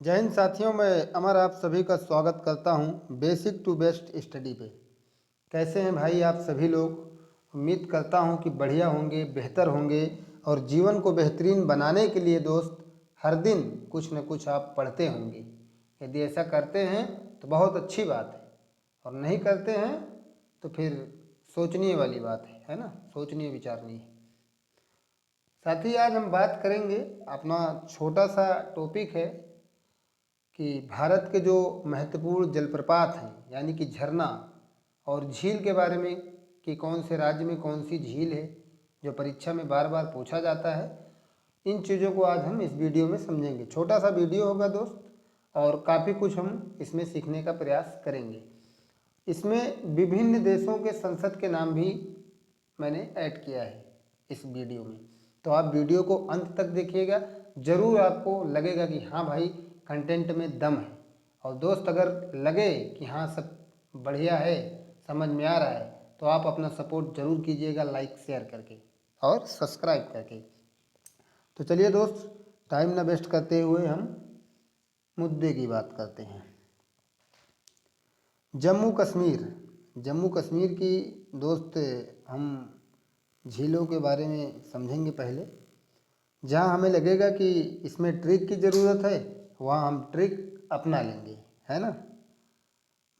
जय हिंद साथियों, मैं अमर आप सभी का स्वागत करता हूं बेसिक टू बेस्ट स्टडी पे। कैसे हैं भाई आप सभी लोग? उम्मीद करता हूं कि बढ़िया होंगे, बेहतर होंगे और जीवन को बेहतरीन बनाने के लिए दोस्त हर दिन कुछ न कुछ आप पढ़ते होंगे। यदि ऐसा करते हैं तो बहुत अच्छी बात है, और नहीं करते हैं तो फिर सोचनीय वाली बात है ना, सोचनीय विचारनीय। साथ ही आज हम बात करेंगे, अपना छोटा सा टॉपिक है कि भारत के जो महत्वपूर्ण जलप्रपात हैं यानी कि झरना और झील के बारे में, कि कौन से राज्य में कौन सी झील है, जो परीक्षा में बार बार पूछा जाता है। इन चीज़ों को आज हम इस वीडियो में समझेंगे। छोटा सा वीडियो होगा दोस्त, और काफ़ी कुछ हम इसमें सीखने का प्रयास करेंगे। इसमें विभिन्न देशों के संसद के नाम भी मैंने ऐड किया है इस वीडियो में, तो आप वीडियो को अंत तक देखिएगा। ज़रूर आपको लगेगा कि हाँ भाई, कंटेंट में दम है। और दोस्त अगर लगे कि हाँ सब बढ़िया है, समझ में आ रहा है, तो आप अपना सपोर्ट ज़रूर कीजिएगा लाइक शेयर करके और सब्सक्राइब करके। तो चलिए दोस्त, टाइम ना वेस्ट करते हुए हम मुद्दे की बात करते हैं। जम्मू कश्मीर। जम्मू कश्मीर की दोस्त हम झीलों के बारे में समझेंगे पहले। जहाँ हमें लगेगा कि इसमें ट्रिक की ज़रूरत है, वहाँ हम ट्रिक अपना लेंगे, है ना।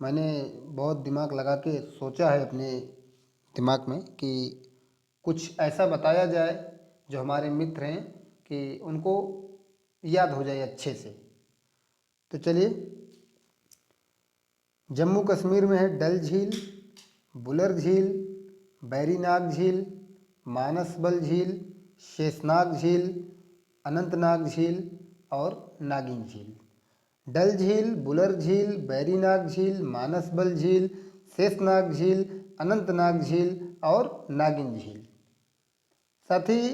मैंने बहुत दिमाग लगा के सोचा है अपने दिमाग में कि कुछ ऐसा बताया जाए जो हमारे मित्र हैं कि उनको याद हो जाए अच्छे से। तो चलिए, जम्मू कश्मीर में है डल झील, बुलर झील, बैरीनाग झील, मानसबल झील, शेषनाग झील, अनंतनाग झील और नागिन झील। डल झील, बुलर झील, बैरीनाग झील, मानसबल झील, शेषनाग झील, अनंतनाग झील और नागिन झील। साथ ही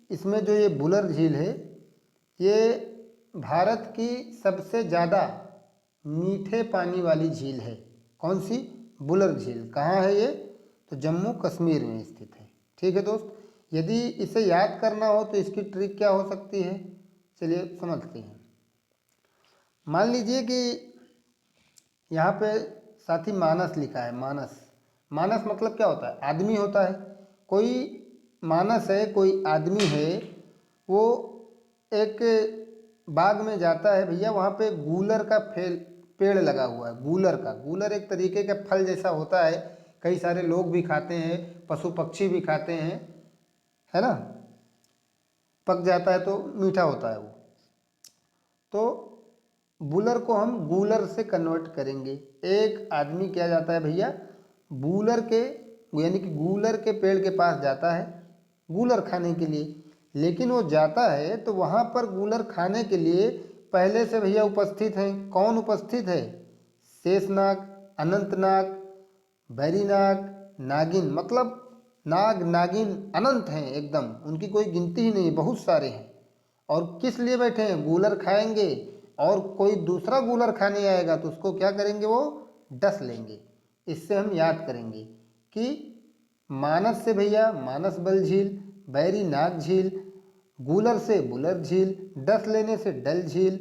इसमें जो ये बुलर झील है, ये भारत की सबसे ज़्यादा मीठे पानी वाली झील है। कौन सी? बुलर झील। कहाँ है ये? तो जम्मू कश्मीर में स्थित है। ठीक है दोस्त, यदि इसे याद करना हो तो इसकी ट्रिक क्या हो सकती है, चलिए समझते हैं। मान लीजिए कि यहाँ पे साथी मानस लिखा है। मानस, मानस मतलब क्या होता है? आदमी होता है। कोई मानस है, कोई आदमी है, वो एक बाग में जाता है भैया, वहाँ पे गूलर का पेड़ लगा हुआ है। गूलर का, गूलर एक तरीके का फल जैसा होता है, कई सारे लोग भी खाते हैं, पशु पक्षी भी खाते हैं, है ना। पक जाता है तो मीठा होता है वो। तो बूलर को हम गूलर से कन्वर्ट करेंगे। एक आदमी क्या जाता है भैया, बूलर के यानी कि गूलर के पेड़ के पास जाता है गूलर खाने के लिए। लेकिन वो जाता है तो वहाँ पर गूलर खाने के लिए पहले से भैया उपस्थित हैं। कौन उपस्थित है? शेषनाग, अनंतनाग, बैरीनाग, नागिन। मतलब नाग नागिन अनंत हैं एकदम, उनकी कोई गिनती ही नहीं, बहुत सारे हैं। और किस लिए बैठे हैं? गूलर खाएंगे, और कोई दूसरा गूलर खाने आएगा तो उसको क्या करेंगे? वो डस लेंगे। इससे हम याद करेंगे कि मानस से भैया मानसबल झील, बैरीनाग झील, गूलर से बुलर झील, डस लेने से डल झील,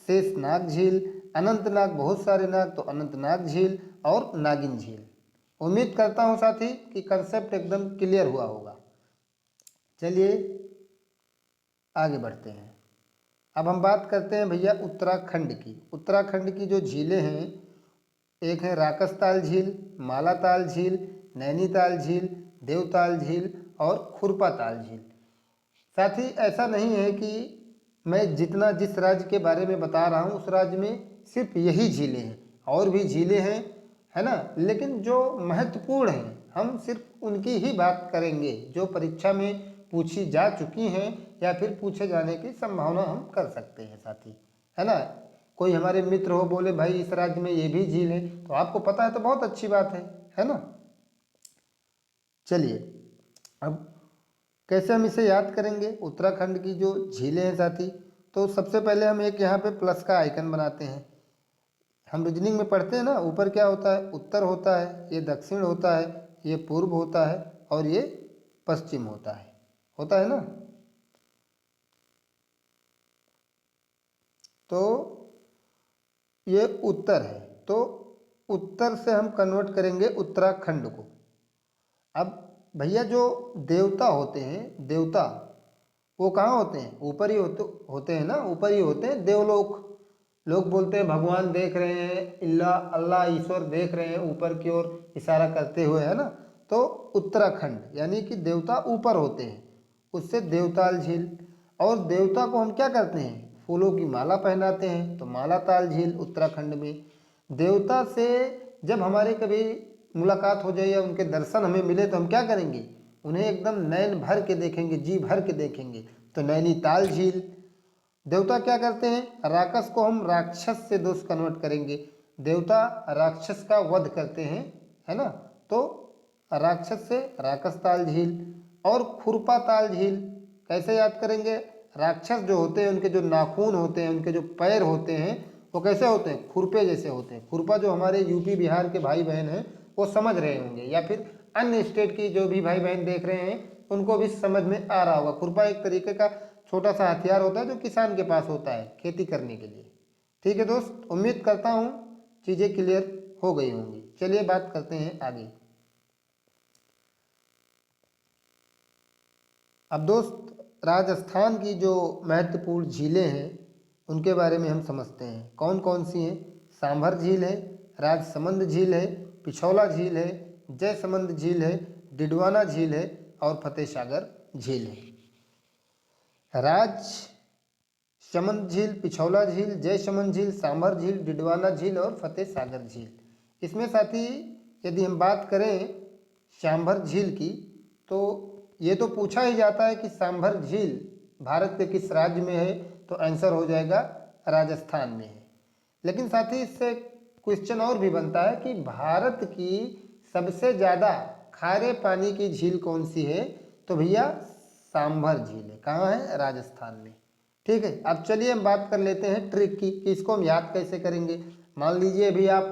शेषनाग झील, अनंतनाग बहुत सारे नाग तो अनंतनाग झील और नागिन झील। उम्मीद करता हूँ साथी कि कंसेप्ट एकदम क्लियर हुआ होगा। चलिए आगे बढ़ते हैं। अब हम बात करते हैं भैया उत्तराखंड की। उत्तराखंड की जो झीलें हैं, एक है राकसताल झील, मालाताल झील, नैनीताल झील, देवताल झील और खुरपाताल झील। साथ ही ऐसा नहीं है कि मैं जितना जिस राज्य के बारे में बता रहा हूँ उस राज्य में सिर्फ यही झीलें हैं, और भी झीलें हैं, है ना। लेकिन जो महत्वपूर्ण हैं हम सिर्फ उनकी ही बात करेंगे, जो परीक्षा में पूछी जा चुकी हैं या फिर पूछे जाने की संभावना हम कर सकते हैं साथी, है ना। कोई हमारे मित्र हो, बोले भाई इस राज्य में ये भी झील है, तो आपको पता है तो बहुत अच्छी बात है ना। चलिए, अब कैसे हम इसे याद करेंगे उत्तराखंड की जो झीलें हैं साथी? तो सबसे पहले हम एक यहाँ पे प्लस का आइकन बनाते हैं। हम रीजनिंग में पढ़ते हैं ना, ऊपर क्या होता है? उत्तर होता है, ये दक्षिण होता है, ये पूर्व होता है और ये पश्चिम होता है ना। तो ये उत्तर है, तो उत्तर से हम कन्वर्ट करेंगे उत्तराखंड को। अब भैया जो देवता होते हैं, देवता वो कहाँ होते हैं? ऊपर ही होते हैं ना, ऊपर ही होते हैं, देवलोक। लोग बोलते हैं भगवान देख रहे हैं, अल्लाह अल्लाह ईश्वर देख रहे हैं ऊपर की ओर इशारा करते हुए, है ना। तो उत्तराखंड यानी कि देवता ऊपर होते हैं, उससे देवताल झील। और देवता को हम क्या करते हैं? फूलों की माला पहनाते हैं, तो माला ताल झील उत्तराखंड में। देवता से जब हमारे कभी मुलाकात हो जाए या उनके दर्शन हमें मिले तो हम क्या करेंगे? उन्हें एकदम नैन भर के देखेंगे, जी भर के देखेंगे, तो नैनीताल झील। देवता क्या करते हैं? राक्षस को हम राक्षस से दोस्त कन्वर्ट करेंगे। देवता राक्षस का वध करते हैं, है ना, तो राक्षस से राक्षस ताल झील। और खुरपा ताल झील कैसे याद करेंगे? राक्षस जो होते हैं उनके जो नाखून होते हैं, उनके जो पैर होते हैं वो कैसे होते हैं? खुरपे जैसे होते हैं। खुरपा जो हमारे यूपी बिहार के भाई बहन हैं वो समझ रहे होंगे, या फिर अन्य स्टेट की जो भी भाई बहन देख रहे हैं उनको भी समझ में आ रहा होगा। खुरपा एक तरीके का छोटा सा हथियार होता है जो किसान के पास होता है खेती करने के लिए। ठीक है दोस्त, उम्मीद करता हूँ चीज़ें क्लियर हो गई होंगी। चलिए बात करते हैं आगे। अब दोस्त राजस्थान की जो महत्वपूर्ण झीलें हैं उनके बारे में हम समझते हैं। कौन कौन सी हैं? सांभर झील है, राजसमंद झील है, पिछौला झील है, जयसमंद झील है, डिडवाना झील है और फतेह सागर झील है। राजसमंद झील, पिछौला झील, जयसमंद झील, सांभर झील, डिडवाना झील और फतेह सागर झील। इसमें साथी यदि हम बात करें सांभर झील की, तो ये तो पूछा ही जाता है कि सांभर झील भारत के किस राज्य में है, तो आंसर हो जाएगा राजस्थान में है। लेकिन साथ ही इससे क्वेश्चन और भी बनता है कि भारत की सबसे ज़्यादा खारे पानी की झील कौन सी है? तो भैया सांभर झील है। कहाँ है? राजस्थान में। ठीक है, अब चलिए हम बात कर लेते हैं ट्रिक की कि इसको हम याद कैसे करेंगे। मान लीजिए अभी आप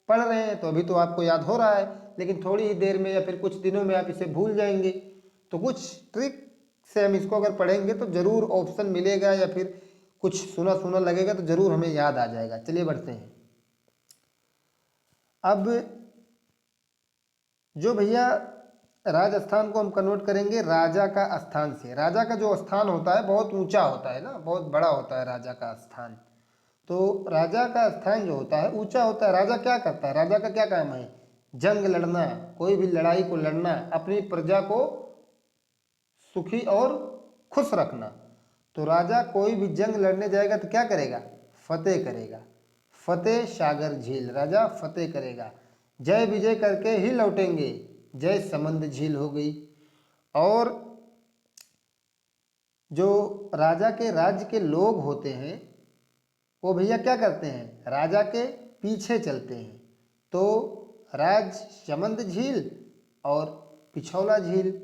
पढ़ रहे हैं तो अभी तो आपको याद हो रहा है, लेकिन थोड़ी ही देर में या फिर कुछ दिनों में आप इसे भूल जाएंगे। तो कुछ ट्रिक से हम इसको अगर पढ़ेंगे तो ज़रूर ऑप्शन मिलेगा या फिर कुछ सुना सुना लगेगा तो ज़रूर हमें याद आ जाएगा। चलिए बढ़ते हैं। अब जो भैया राजस्थान को हम कन्वर्ट करेंगे राजा का स्थान से। राजा का जो स्थान होता है बहुत ऊंचा होता है ना, बहुत बड़ा होता है राजा का स्थान। तो राजा का स्थान जो होता है ऊंचा होता है। राजा क्या करता है? राजा का क्या काम है? जंग लड़ना, कोई भी लड़ाई को लड़ना, अपनी प्रजा को सुखी और खुश रखना। तो राजा कोई भी जंग लड़ने जाएगा तो क्या करेगा? फतेह करेगा। फतेह सागर झील राजा फतेह करेगा, जय विजय करके ही लौटेंगे। जय समंद झील हो गई। और जो राजा के राज्य के लोग होते हैं वो भैया क्या करते हैं? राजा के पीछे चलते हैं। तो राजसमंद झील और पिछौला झील,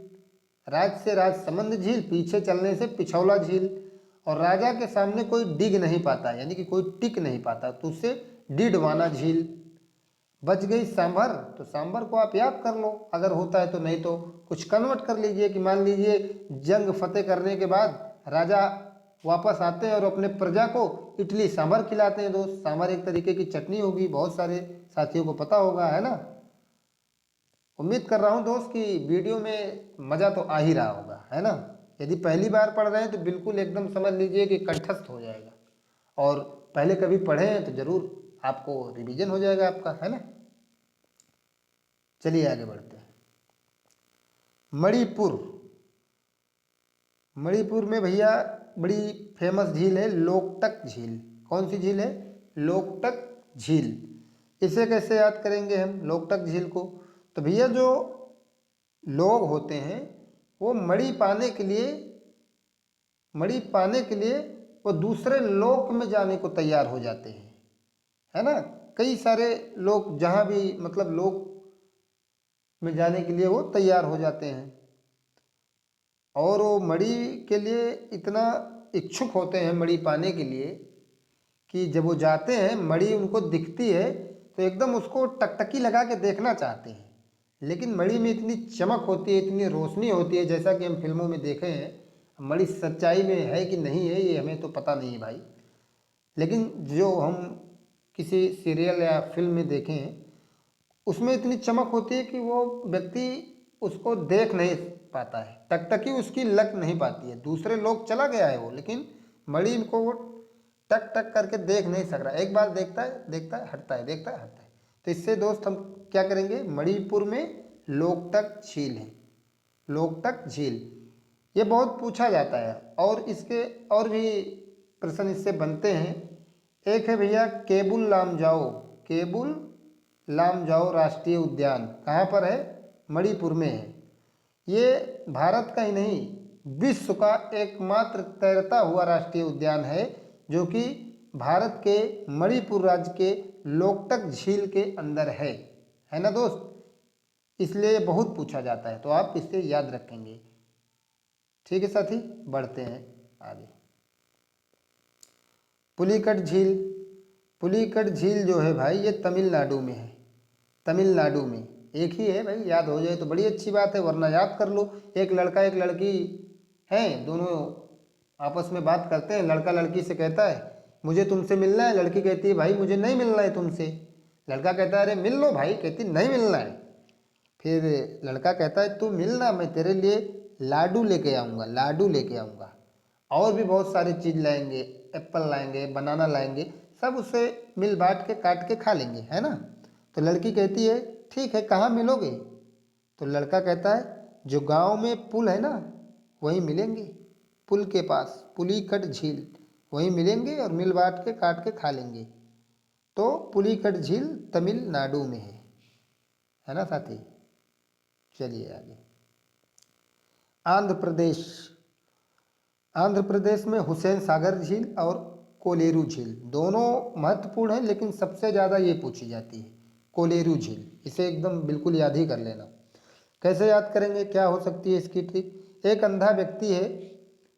राज से राजसमंद झील, पीछे चलने से पिछौला झील। और राजा के सामने कोई डिग नहीं पाता, यानी कि कोई टिक नहीं पाता, तो उससे डिडवाना झील। बच गई सांभर, तो सांभर को आप याद कर लो अगर होता है तो, नहीं तो कुछ कन्वर्ट कर लीजिए कि मान लीजिए जंग फतेह करने के बाद राजा वापस आते हैं और अपने प्रजा को इडली सांभर खिलाते हैं। दोस्त सांभर एक तरीके की चटनी होगी, बहुत सारे साथियों को पता होगा, है ना। उम्मीद कर रहा हूँ दोस्त कि वीडियो में मज़ा तो आ ही रहा होगा, है ना। यदि पहली बार पढ़ रहे हैं तो बिल्कुल एकदम समझ लीजिए कि कंठस्थ हो जाएगा, और पहले कभी पढ़े हैं तो ज़रूर आपको रिवीजन हो जाएगा आपका, है ना। चलिए आगे बढ़ते हैं। मणिपुर। मणिपुर में भैया बड़ी फेमस झील है लोकटक झील। कौन सी झील है? लोकटक झील। इसे कैसे याद करेंगे हम लोकटक झील को? तो भैया जो लोग होते हैं वो मणि पाने के लिए वो दूसरे लोक में जाने को तैयार हो जाते हैं, है ना। कई सारे लोग जहाँ भी मतलब लोक में जाने के लिए वो तैयार हो जाते हैं, और वो मणि के लिए इतना इच्छुक होते हैं मणि पाने के लिए कि जब वो जाते हैं मणि उनको दिखती है तो एकदम उसको टकटकी लगा के देखना चाहते हैं। लेकिन मणि में इतनी चमक होती है, इतनी रोशनी होती है, जैसा कि हम फिल्मों में देखे हैं। मणि सच्चाई में है कि नहीं है ये हमें तो पता नहीं है भाई, लेकिन जो हम किसी सीरियल या फिल्म में देखे हैं, उसमें इतनी चमक होती है कि वो व्यक्ति उसको देख नहीं पाता है, टकटकी उसकी लग नहीं पाती है। दूसरे लोग चला गया है वो, लेकिन मणि को वो टक टक करके देख नहीं सक रहा। एक बार देखता है, देखता है, हटता है, देखता है, हटता है। तो इससे दोस्त हम क्या करेंगे, मणिपुर में लोकटक झील है, लोकटक झील। ये बहुत पूछा जाता है और इसके और भी प्रश्न इससे बनते हैं। एक है भैया केबुल लामजाओ, केबुल लामजाओ राष्ट्रीय उद्यान कहाँ पर है, मणिपुर में है। ये भारत का ही नहीं, विश्व का एकमात्र तैरता हुआ राष्ट्रीय उद्यान है, जो कि भारत के मणिपुर राज्य के लोकटक झील के अंदर है ना दोस्त। इसलिए बहुत पूछा जाता है, तो आप इसे याद रखेंगे। ठीक है साथी, बढ़ते हैं आगे। पुलिकट झील, पुलिकट झील जो है भाई ये तमिलनाडु में है, तमिलनाडु में। एक ही है भाई, याद हो जाए तो बड़ी अच्छी बात है, वरना याद कर लो। एक लड़का एक लड़की हैं, दोनों आपस में बात करते हैं। लड़का लड़की से कहता है मुझे तुमसे मिलना है, लड़की कहती है भाई मुझे नहीं मिलना है तुमसे। लड़का कहता है अरे मिल लो भाई, कहती नहीं मिलना है। फिर लड़का कहता है तू मिलना, मैं तेरे लिए लाडू लेके आऊँगा, लाडू लेके आऊँगा, और भी बहुत सारी चीज़ लाएंगे, एप्पल लाएंगे, बनाना लाएंगे, सब उसे मिल बांट के काट के खा लेंगे, है ना। तो लड़की कहती है ठीक है, कहाँ मिलोगे। तो लड़का कहता है जो गांव में पुल है ना वहीं मिलेंगे, पुल के पास, पुलिकट झील, वहीं मिलेंगे और मिल बांट के काट के खा लेंगे। तो पुलिकट झील तमिलनाडु में है ना साथी। चलिए आगे। आंध्र प्रदेश, आंध्र प्रदेश में हुसैन सागर झील और कोलेरू झील दोनों महत्वपूर्ण हैं, लेकिन सबसे ज़्यादा ये पूछी जाती है कोलेरू झील। इसे एकदम बिल्कुल याद ही कर लेना। कैसे याद करेंगे, क्या हो सकती है इसकी ट्रिक। एक अंधा व्यक्ति है,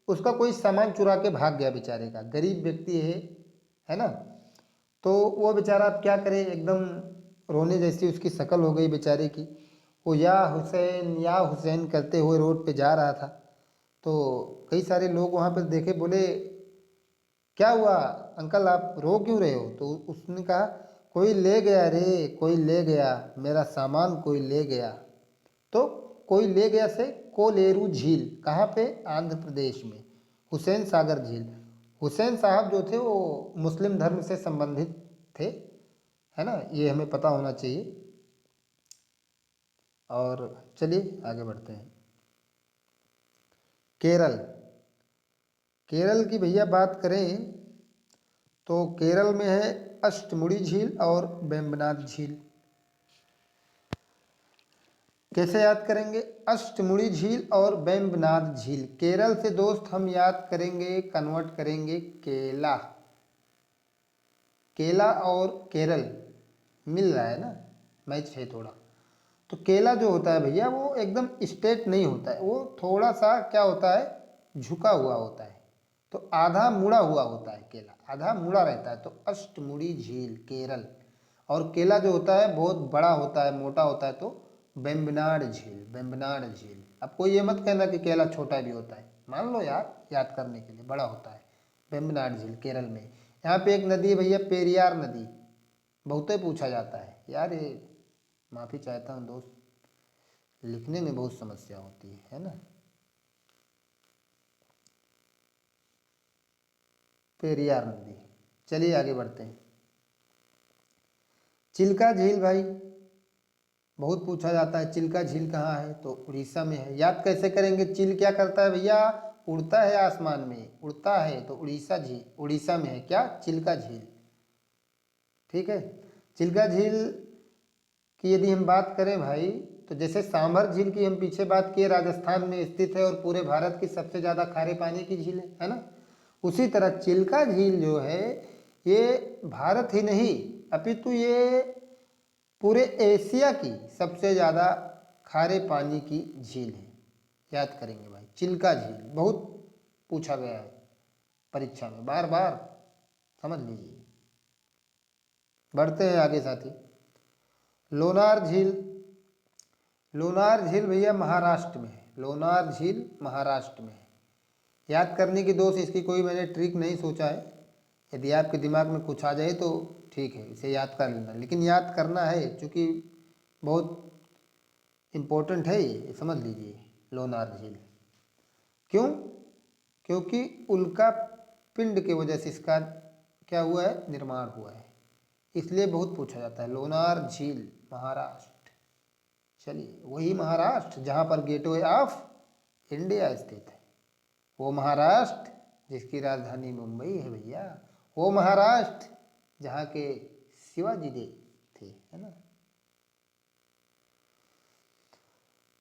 उसका कोई सामान चुरा के भाग गया, बेचारे का, गरीब व्यक्ति है ना। तो वो बेचारा अब क्या करे, एकदम रोने जैसी उसकी शक्ल हो गई बेचारे की। वो या हुसैन करते हुए रोड पे जा रहा था। तो कई सारे लोग वहाँ पर देखे, बोले क्या हुआ अंकल आप रो क्यों रहे हो। तो उसने कहा कोई ले गया रे, कोई ले गया, मेरा सामान कोई ले गया। तो कोई ले गया से कोलेरू झील, कहाँ पे, आंध्र प्रदेश में, हुसैन सागर झील। हुसैन साहब जो थे वो मुस्लिम धर्म से संबंधित थे, है ना, ये हमें पता होना चाहिए। और चलिए आगे बढ़ते हैं। केरल, केरल की भैया बात करें तो केरल में है अष्टमुड़ी झील और वेम्बनाड झील। कैसे याद करेंगे, अष्टमुड़ी झील और वेम्बनाड झील। केरल से दोस्त हम याद करेंगे, कन्वर्ट करेंगे केला, केला और केरल मिल रहा है ना, मैच है थोड़ा। तो केला जो होता है भैया वो एकदम स्ट्रेट नहीं होता है, वो थोड़ा सा क्या होता है, झुका हुआ होता है। तो आधा मुड़ा हुआ होता है केला, आधा मुड़ा रहता है। तो अष्टमुड़ी झील केरल। और केला जो होता है बहुत बड़ा होता है, मोटा होता है, तो वेम्बनाड झील, वेम्बनाड झील। अब कोई ये मत कहना कि केला छोटा भी होता है, मान लो यार याद करने के लिए, बड़ा होता है। वेम्बनाड झील केरल में। यहाँ पे एक नदी है भैया, पेरियार नदी, बहुत ही पूछा जाता है यार। ये माफ़ी चाहता हूँ दोस्त, लिखने में बहुत समस्या होती है ना। पेरियार नदी। चलिए आगे बढ़ते हैं। चिल्का झील भाई बहुत पूछा जाता है, चिल्का झील कहाँ है, तो उड़ीसा में है। याद कैसे करेंगे, चिल क्या करता है भैया, उड़ता है आसमान में, उड़ता है, तो उड़ीसा झील, उड़ीसा में है क्या, चिल्का झील। ठीक है। चिल्का झील की यदि हम बात करें भाई, तो जैसे सांभर झील की हम पीछे बात किए, राजस्थान में स्थित है और पूरे भारत की सबसे ज़्यादा खारे पानी की झील है ना। उसी तरह चिल्का झील जो है ये भारत ही नहीं अपितु ये पूरे एशिया की सबसे ज़्यादा खारे पानी की झील है। याद करेंगे भाई, चिल्का झील बहुत पूछा गया है परीक्षा में, बार बार, समझ लीजिए। बढ़ते हैं आगे साथी। लोनार झील, लोनार झील भैया महाराष्ट्र में है, लोनार झील महाराष्ट्र में है। याद करने की दोस्त इसकी कोई मैंने ट्रिक नहीं सोचा है, यदि आपके दिमाग में कुछ आ जाए तो ठीक है, इसे याद कर लेना, लेकिन याद करना है क्योंकि बहुत इम्पोर्टेंट है ये, समझ लीजिए। लोनार झील क्यों? क्योंकि उल्का पिंड की वजह से इसका क्या हुआ है, निर्माण हुआ है, इसलिए बहुत पूछा जाता है। लोनार झील महाराष्ट्र, चलिए वही महाराष्ट्र जहाँ पर गेटवे ऑफ इंडिया स्थित है, वो महाराष्ट्र जिसकी राजधानी मुंबई है भैया, वो महाराष्ट्र जहाँ के शिवाजी देव थे, है ना।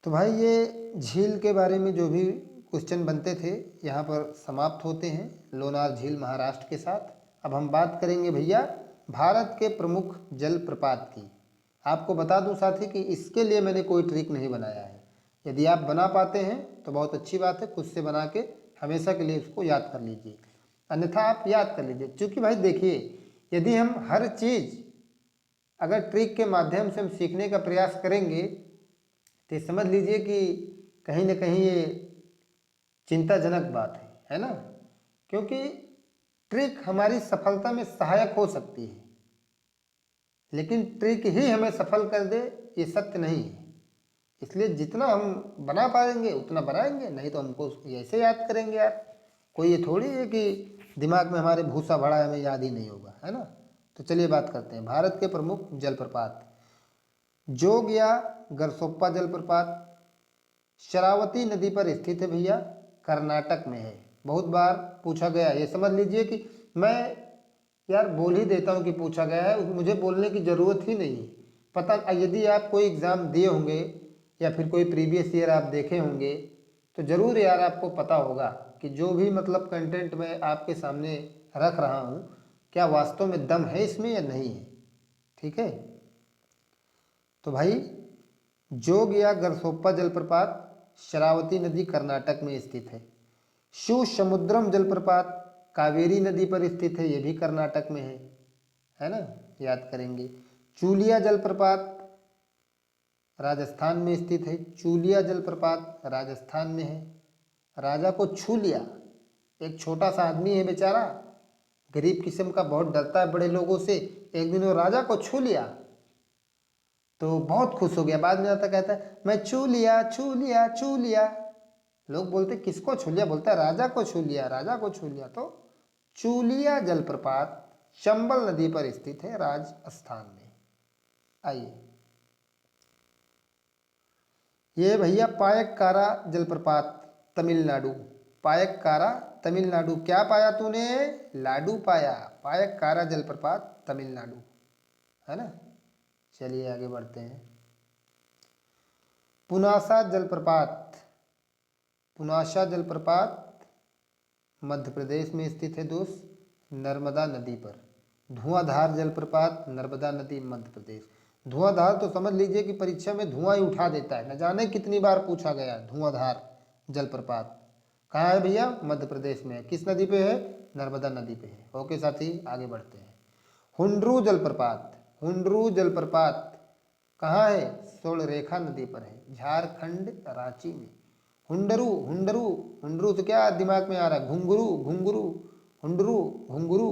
तो भाई ये झील के बारे में जो भी क्वेश्चन बनते थे यहाँ पर समाप्त होते हैं लोनार झील महाराष्ट्र के साथ। अब हम बात करेंगे भैया भारत के प्रमुख जलप्रपात की। आपको बता दूं साथी कि इसके लिए मैंने कोई ट्रिक नहीं बनाया है, यदि आप बना पाते हैं तो बहुत अच्छी बात है, खुद से बना के हमेशा के लिए उसको याद कर लीजिए, अन्यथा आप याद कर लीजिए। क्योंकि भाई देखिए, यदि हम हर चीज़ अगर ट्रिक के माध्यम से हम सीखने का प्रयास करेंगे तो समझ लीजिए कि कहीं ना कहीं ये चिंताजनक बात है ना। क्योंकि ट्रिक हमारी सफलता में सहायक हो सकती है, लेकिन ट्रिक ही हमें सफल कर दे ये सत्य नहीं है। इसलिए जितना हम बना पाएंगे उतना बनाएंगे, नहीं तो हमको ऐसे याद करेंगे यार। कोई ये थोड़ी है कि दिमाग में हमारे भूसा भरा है, हमें याद ही नहीं होगा, है ना। तो चलिए बात करते हैं भारत के प्रमुख जलप्रपात। जोग या गरसोप्पा जलप्रपात शरावती नदी पर स्थित है भैया, कर्नाटक में है। बहुत बार पूछा गया, ये समझ लीजिए कि मैं यार बोल ही देता हूँ कि पूछा गया है, मुझे बोलने की ज़रूरत ही नहीं है। पता, यदि आप कोई एग्ज़ाम दिए होंगे या फिर कोई प्रीवियस ईयर आप देखे होंगे तो ज़रूर यार आपको पता होगा कि जो भी मतलब कंटेंट मैं आपके सामने रख रहा हूँ क्या वास्तव में दम है इसमें या नहीं है। ठीक है, तो भाई जोग या गरसोप्पा जलप्रपात शरावती नदी कर्नाटक में स्थित है। शिवसमुद्रम जलप्रपात कावेरी नदी पर स्थित है, ये भी कर्नाटक में है ना, याद करेंगे। चूलिया जलप्रपात राजस्थान में स्थित है, चूलिया जलप्रपात राजस्थान में है। राजा को छू लिया, एक छोटा सा आदमी है बेचारा, गरीब किस्म का, बहुत डरता है बड़े लोगों से, एक दिन वो राजा को छू लिया तो बहुत खुश हो गया। बाद में आता कहता है मैं छू लिया छू लिया छू लिया। लोग बोलते किसको छू लिया, बोलता है राजा को छू लिया, राजा को छू लिया। तो चूलिया जलप्रपात चंबल नदी पर स्थित है राजस्थान में। आइए, ये भैया पायककारा जलप्रपात तमिलनाडु, पायककारा तमिलनाडु। क्या पाया तूने, लाडू पाया। पायककारा जलप्रपात तमिलनाडु, है ना। चलिए आगे बढ़ते हैं। पुनासा जलप्रपात, पुनासा जलप्रपात मध्य प्रदेश में स्थित है दोस्त, नर्मदा नदी पर। धुआंधार जलप्रपात नर्मदा नदी मध्य प्रदेश। धुआंधार तो समझ लीजिए कि परीक्षा में धुआं ही उठा देता है, न जाने कितनी बार पूछा गया। धुआंधार जलप्रपात कहाँ है भैया, मध्य प्रदेश में है। किस नदी पे है, नर्मदा नदी पे है। ओके साथी आगे बढ़ते हैं। हुंड्रू जलप्रपात, हुंड्रू जलप्रपात कहाँ है, स्वर्णरेखा नदी पर है, झारखंड रांची में। हुंडरू, हुंडरू, हुंडरू तो क्या दिमाग में आ रहा है, घुंघरू, घुंघरू, हुंडरू, घुंघरू।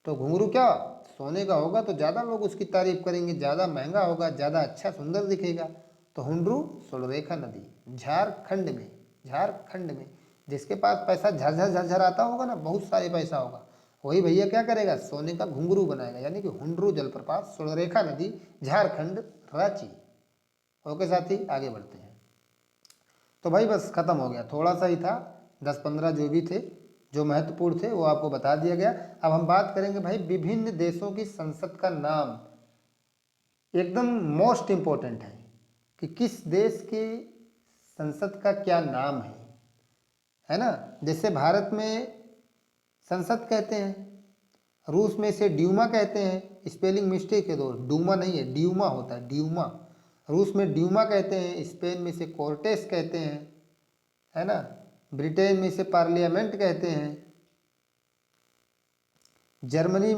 तो घुंघरू क्या सोने का होगा तो ज़्यादा लोग उसकी तारीफ करेंगे, ज़्यादा महंगा होगा, ज़्यादा अच्छा सुंदर दिखेगा। तो हुंडरू स्वर्णरेखा नदी झारखंड में, झारखंड में। जिसके पास पैसा झरझर झरझर आता होगा ना, बहुत सारे पैसा होगा, वही भैया क्या करेगा, सोने का घुंघरू बनाएगा। यानी कि हुंडरू जलप्रपात स्वर्णरेखा नदी झारखंड रांची। ओके साथी आगे बढ़ते हैं। तो भाई बस खत्म हो गया, थोड़ा सा ही था, 10-15 जो भी थे जो महत्वपूर्ण थे वो आपको बता दिया गया। अब हम बात करेंगे भाई विभिन्न देशों की संसद का नाम, एकदम मोस्ट इम्पोर्टेंट है कि किस देश की संसद का क्या नाम है ना। जैसे भारत में संसद कहते हैं, रूस में इसे ड्यूमा कहते हैं, स्पेलिंग मिस्टेक है, दो डूमा नहीं है, ड्यूमा होता है, ड्यूमा। रूस में ड्यूमा कहते हैं, स्पेन में इसे कोर्टेस कहते हैं, है ना। ब्रिटेन में इसे पार्लियामेंट कहते हैं, जर्मनी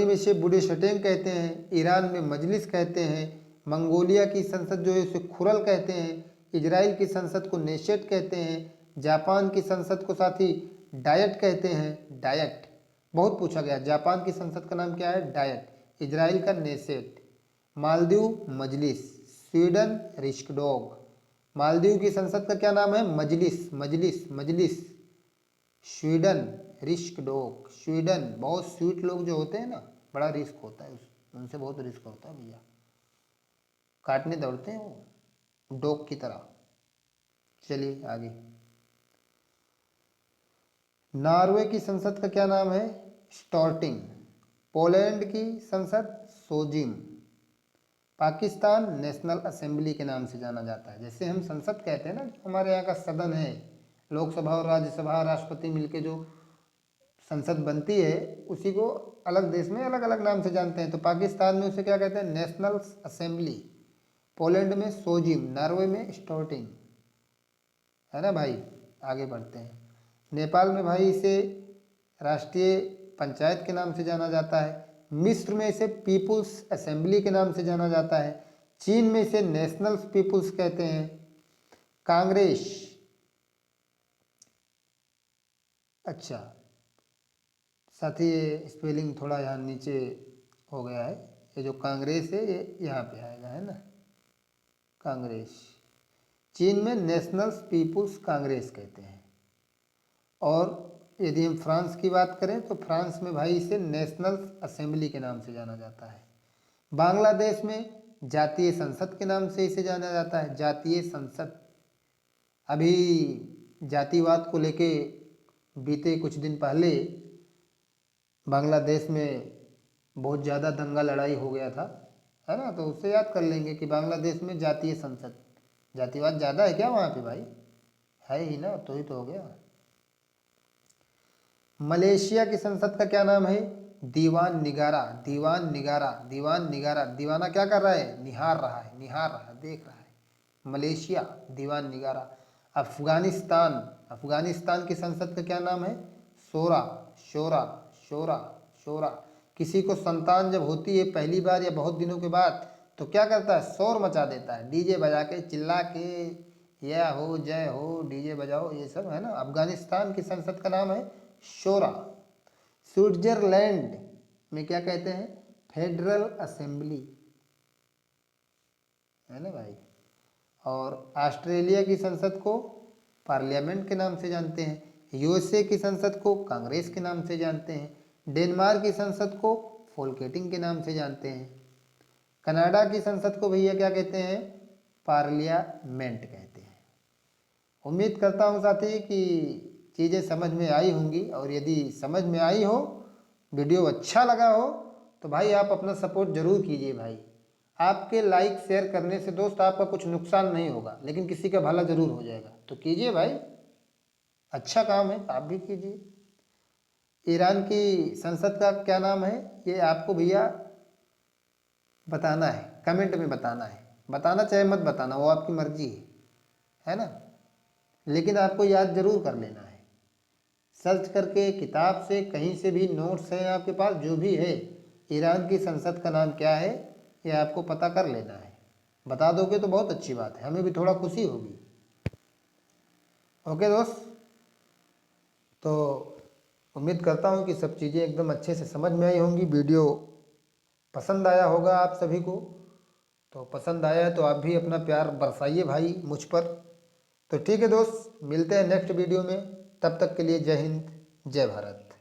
में इसे बुडेशटेन कहते हैं, ईरान में मजलिस कहते हैं, मंगोलिया की संसद जो है उसे खुरल कहते हैं, इजराइल की संसद को नेशेट कहते हैं, जापान की संसद को साथी डायट कहते हैं, डायट। बहुत पूछा गया। जापान की संसद का नाम क्या है? डायट। इजराइल का नेसेट। मालदीव मजलिस। स्वीडन रिस्कडोग। मालदीव की संसद का क्या नाम है? मजलिस मजलिस मजलिस। स्वीडन रिस्कडोग। स्वीडन, बहुत स्वीट लोग जो होते हैं ना, बड़ा रिस्क होता है उनसे बहुत रिस्क होता है भैया, काटने दौड़ते हैं वो डॉग की तरह। चलिए आगे। नॉर्वे की संसद का क्या नाम है? स्टॉर्टिंग। पोलैंड की संसद सोजिम। पाकिस्तान नेशनल असेंबली के नाम से जाना जाता है। जैसे हम संसद कहते हैं ना, हमारे यहाँ का सदन है, लोकसभा और राज्यसभा राष्ट्रपति मिलके जो संसद बनती है, उसी को अलग देश में अलग अलग नाम से जानते हैं। तो पाकिस्तान में उसे क्या कहते हैं? National assembly. पोलैंड में सोजिम, नॉर्वे में स्टॉर्टिंग, है ना भाई। आगे बढ़ते हैं। नेपाल में भाई इसे राष्ट्रीय पंचायत के नाम से जाना जाता है। मिस्र में इसे पीपुल्स असेंबली के नाम से जाना जाता है। चीन में इसे नेशनल पीपुल्स कहते हैं। कांग्रेस, अच्छा साथी ये स्पेलिंग थोड़ा यहाँ नीचे हो गया है, ये जो कांग्रेस है ये यहाँ पे आएगा, है ना, कांग्रेस। चीन में नेशनल पीपुल्स कांग्रेस कहते हैं। और यदि हम फ्रांस की बात करें तो फ्रांस में भाई इसे नेशनल असेंबली के नाम से जाना जाता है। बांग्लादेश में जातीय संसद के नाम से इसे जाना जाता है, जातीय संसद। अभी जातिवाद को लेके बीते कुछ दिन पहले बांग्लादेश में बहुत ज़्यादा दंगा लड़ाई हो गया था, है ना, तो उससे याद कर लेंगे कि बांग्लादेश में जातीय संसद, जातिवाद ज़्यादा है क्या वहाँ पे भाई? है ही ना, तो ही तो हो गया। मलेशिया की संसद का क्या नाम है? दीवान निगारा। दीवान निगारा, दीवान निगारा। दीवाना क्या कर रहा है? निहार रहा है, निहार रहा है, देख रहा है। मलेशिया दीवान निगारा। अफगानिस्तान, अफगानिस्तान की संसद का क्या नाम है? शोरा, शोरा, शोरा, शोरा। किसी को संतान जब होती है पहली बार या बहुत दिनों के बाद, तो क्या करता है? शोर मचा देता है, डीजे बजा के, चिल्ला के, या हो जय हो, डीजे बजाओ, ये सब, है ना। अफगानिस्तान की संसद का नाम है शोरा। स्विट्जरलैंड में क्या कहते हैं? फेडरल असेंबली, है ना भाई। और ऑस्ट्रेलिया की संसद को पार्लियामेंट के नाम से जानते हैं। यूएसए की संसद को कांग्रेस के नाम से जानते हैं। डेनमार्क की संसद को फोलकेटिंग के नाम से जानते हैं। कनाडा की संसद को भैया क्या कहते हैं? पार्लियामेंट कहते हैं। उम्मीद करता हूँ साथी कि चीज़ें समझ में आई होंगी, और यदि समझ में आई हो, वीडियो अच्छा लगा हो, तो भाई आप अपना सपोर्ट जरूर कीजिए भाई। आपके लाइक शेयर करने से दोस्त आपका कुछ नुकसान नहीं होगा, लेकिन किसी का भला जरूर हो जाएगा, तो कीजिए भाई, अच्छा काम है, आप भी कीजिए। ईरान की संसद का क्या नाम है? ये आपको भैया बताना है, कमेंट में बताना है। बताना चाहे मत बताना, वो आपकी मर्जी है ना, लेकिन आपको याद जरूर कर लेना है। सर्च करके, किताब से, कहीं से भी नोट्स हैं आपके पास, जो भी है, ईरान की संसद का नाम क्या है ये आपको पता कर लेना है। बता दोगे तो बहुत अच्छी बात है, हमें भी थोड़ा खुशी होगी। ओके दोस्त, तो उम्मीद करता हूँ कि सब चीज़ें एकदम अच्छे से समझ में आई होंगी। वीडियो पसंद आया होगा आप सभी को, तो पसंद आया है तो आप भी अपना प्यार बरसाइए भाई मुझ पर। तो ठीक है दोस्त, मिलते हैं नेक्स्ट वीडियो में, तब तक के लिए जय हिंद, जय भारत।